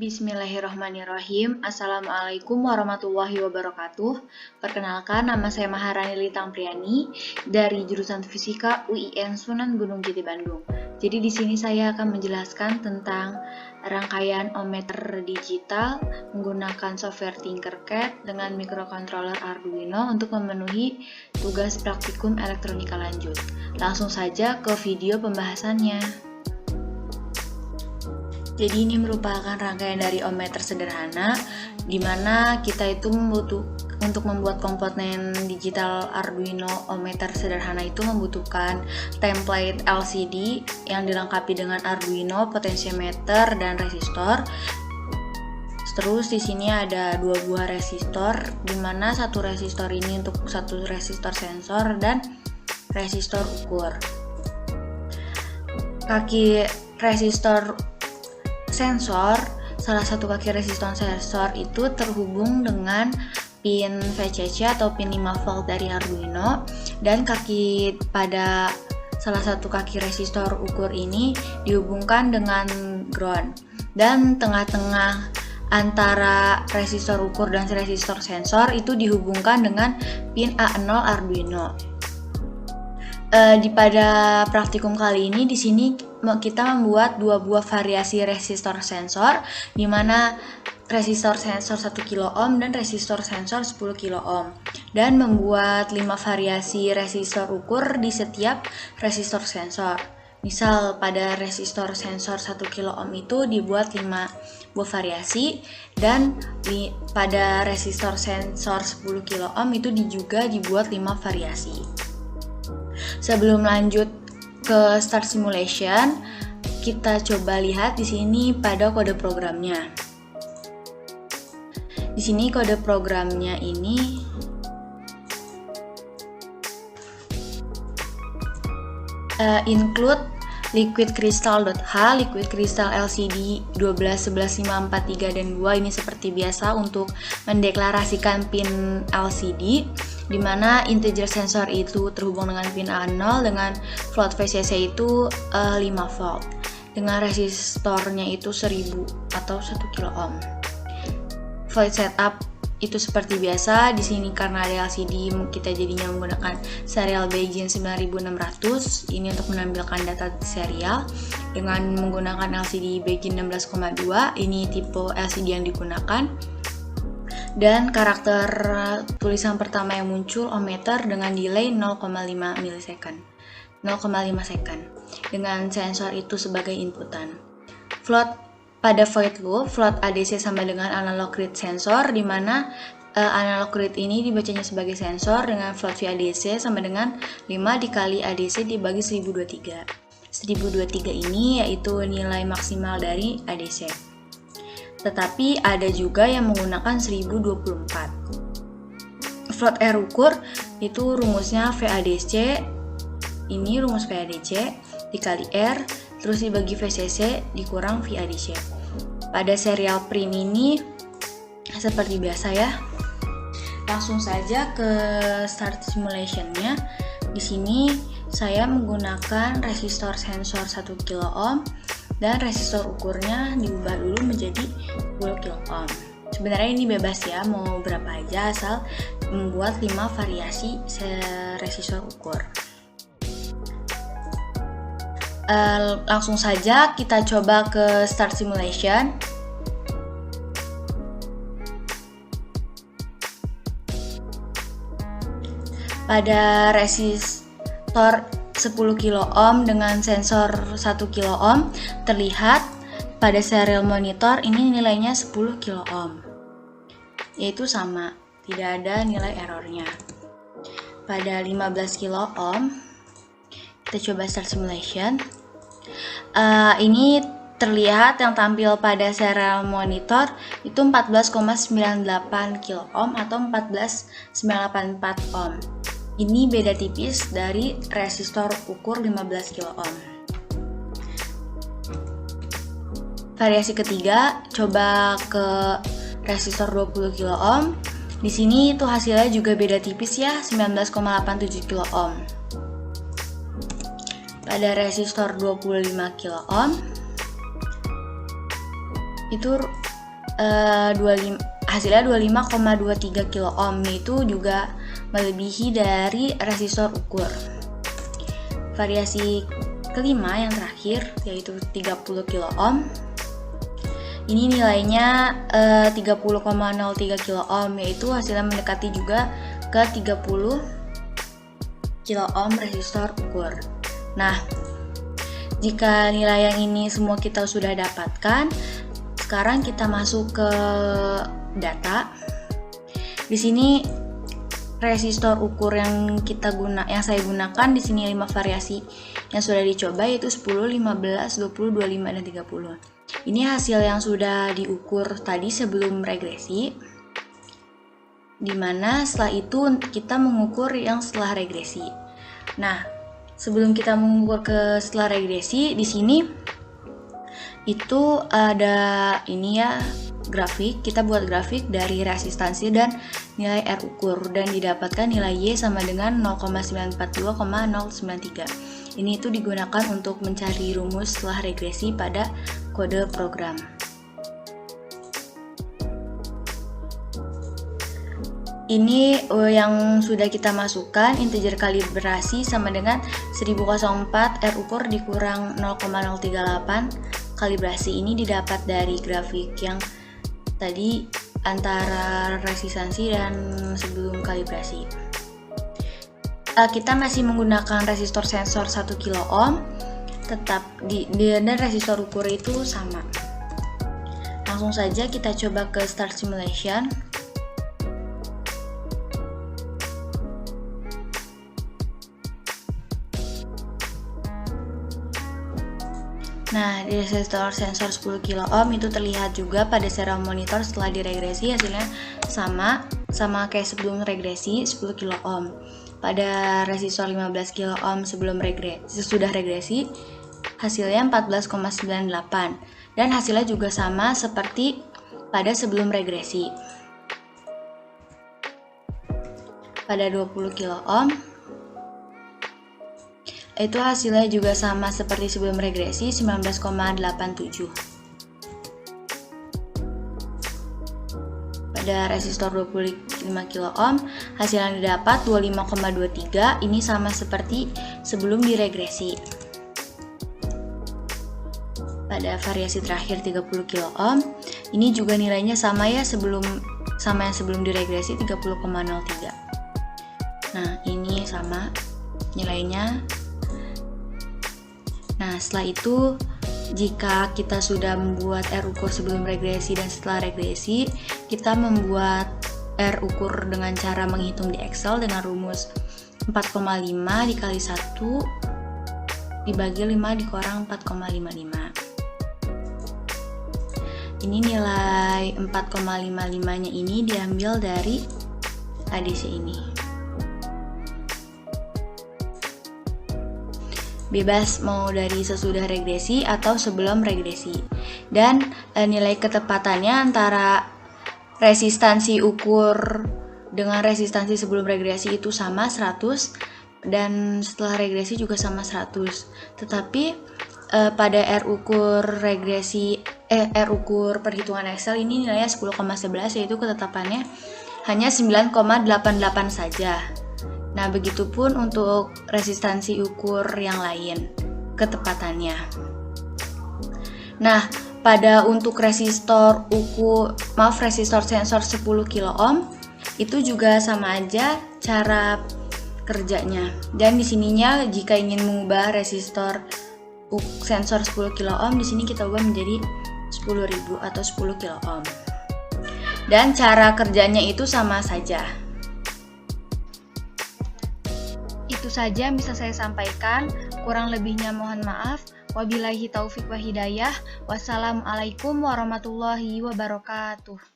Bismillahirrahmanirrahim. Assalamualaikum warahmatullahi wabarakatuh. Perkenalkan, nama saya Maharani Litang Priani dari jurusan Fisika UIN Sunan Gunung Jati Bandung. Jadi di sini saya akan menjelaskan tentang rangkaian ohmmeter digital menggunakan software Tinkercad dengan microcontroller Arduino untuk memenuhi tugas praktikum elektronika lanjut. Langsung saja ke video pembahasannya. Jadi ini merupakan rangkaian dari ohmmeter sederhana di mana kita itu untuk membuat komponen digital Arduino ohmmeter sederhana itu membutuhkan template LCD yang dilengkapi dengan Arduino, potentiometer, dan resistor. Terus di sini ada dua buah resistor, di mana satu resistor ini untuk satu resistor sensor dan resistor ukur. Kaki resistor sensor, salah satu kaki resistor sensor itu terhubung dengan pin VCC atau pin 5 volt dari Arduino, dan kaki pada salah satu kaki resistor ukur ini dihubungkan dengan ground, dan tengah-tengah antara resistor ukur dan resistor sensor itu dihubungkan dengan pin A0 Arduino. Pada praktikum kali ini di sini kita membuat dua buah variasi resistor sensor, di mana resistor sensor 1 kilo ohm dan resistor sensor 10 kilo ohm, dan membuat 5 variasi resistor ukur di setiap resistor sensor. Misal pada resistor sensor 1 kilo ohm itu dibuat 5 buah variasi, dan pada resistor sensor 10 kilo ohm itu juga dibuat 5 variasi. Sebelum lanjut ke start simulation, kita coba lihat di sini pada kode programnya. Di sini kode programnya ini include liquid crystal.h, liquid crystal LCD 1211543 dan 2. Ini seperti biasa untuk mendeklarasikan pin LCD, di mana integer sensor itu terhubung dengan pin A0, dengan float VCC itu 5 volt, dengan resistornya itu 1000 atau 1 kilo ohm. Void setup itu seperti biasa. Di sini karena ada LCD, kita jadinya menggunakan serial Begin 9600 ini untuk menampilkan data serial dengan menggunakan LCD Begin 16,2. Ini tipe LCD yang digunakan. Dan karakter tulisan pertama yang muncul ohmmeter dengan delay 0,5 second dengan sensor itu sebagai inputan. Float pada void loop, float ADC sama dengan analog read sensor, di mana analog read ini dibacanya sebagai sensor, dengan float VADC sama dengan 5 dikali ADC dibagi 1023. 1023 ini yaitu nilai maksimal dari ADC. Tetapi ada juga yang menggunakan 1024. Float R ukur itu rumusnya VADC, ini rumus VADC dikali R, terus dibagi VCC dikurang VADC. Pada serial print ini seperti biasa ya. Langsung saja ke start simulationnya. Di sini saya menggunakan resistor sensor 1 kilo ohm dan resistor ukurnya diubah dulu menjadi 10 kilo ohm. Sebenarnya ini bebas ya, mau berapa aja asal membuat 5 variasi resistor ukur. Langsung saja kita coba ke start simulation. Pada resistor 10 kilo ohm dengan sensor 1 kilo ohm terlihat pada serial monitor ini nilainya 10 kilo ohm, yaitu sama, tidak ada nilai errornya. Pada 15 kilo ohm kita coba start simulation. Ini terlihat yang tampil pada serial monitor itu 14,98 kilo ohm atau 14,984 ohm. Ini beda tipis dari resistor ukur 15 kilo ohm. Variasi ketiga, coba ke resistor 20 kilo ohm. Di sini itu hasilnya juga beda tipis ya, 19,87 kilo ohm. Pada resistor 25 kilo ohm itu hasilnya 25,23 kilo ohm, yaitu juga melebihi dari resistor ukur. Variasi kelima yang terakhir yaitu 30 kilo ohm. Ini nilainya 30,03 kilo ohm, yaitu hasilnya mendekati juga ke 30 kilo ohm resistor ukur. Nah, jika nilai yang ini semua kita sudah dapatkan, sekarang kita masuk ke data. Di sini resistor ukur yang saya gunakan di sini 5 variasi yang sudah dicoba, yaitu 10, 15, 20, 25 dan 30. Ini hasil yang sudah diukur tadi sebelum regresi, dimana setelah itu kita mengukur yang setelah regresi. Nah, sebelum kita mengukur setelah regresi, di sini itu ada ini ya, grafik. Kita buat grafik dari resistansi dan nilai R ukur, dan didapatkan nilai Y sama dengan 0,942,093. Ini itu digunakan untuk mencari rumus setelah regresi pada kode program. Ini yang sudah kita masukkan, integer kalibrasi sama dengan 1004 R ukur dikurang 0,038. Kalibrasi ini didapat dari grafik yang tadi antara resistansi dan sebelum kalibrasi. Kita masih menggunakan resistor sensor 1 kilo ohm, tetap dan resistor ukur itu sama. Langsung saja kita coba ke start simulation. Nah, di resistor sensor 10 kilo ohm itu terlihat juga pada serial monitor setelah diregresi hasilnya sama kayak sebelum regresi 10 kilo ohm. Pada resistor 15 kilo ohm sesudah regresi hasilnya 14,98 dan hasilnya juga sama seperti pada sebelum regresi. Pada 20 kilo ohm itu hasilnya juga sama seperti sebelum regresi, 19,87. Pada resistor 25 kilo ohm hasil yang didapat 25,23, ini sama seperti sebelum diregresi. Pada variasi terakhir 30 kilo ohm, ini juga nilainya sama ya sama yang sebelum diregresi, 30,03. Nah, ini sama nilainya. Nah, setelah itu jika kita sudah membuat R ukur sebelum regresi dan setelah regresi, kita membuat R ukur dengan cara menghitung di Excel dengan rumus 4,5 dikali 1 dibagi 5 dikurang 4,55. Ini nilai 4,55-nya ini diambil dari ADC ini. Bebas mau dari sesudah regresi atau sebelum regresi. Dan nilai ketepatannya antara resistansi ukur dengan resistansi sebelum regresi itu sama 100 dan setelah regresi juga sama 100. Tetapi pada R ukur perhitungan Excel ini nilainya 10,11, yaitu ketetapannya hanya 9,88 saja. Nah, begitupun untuk resistansi ukur yang lain ketepatannya. Nah, untuk resistor sensor 10 kilo ohm itu juga sama aja cara kerjanya. Dan di sininya jika ingin mengubah resistor sensor 10 kilo ohm, di sini kita ubah menjadi 10.000 atau 10 kilo ohm. Dan cara kerjanya itu sama saja. Itu saja yang bisa saya sampaikan, kurang lebihnya mohon maaf. Wabillahi taufik wa hidayah. Wassalamualaikum warahmatullahi wabarakatuh.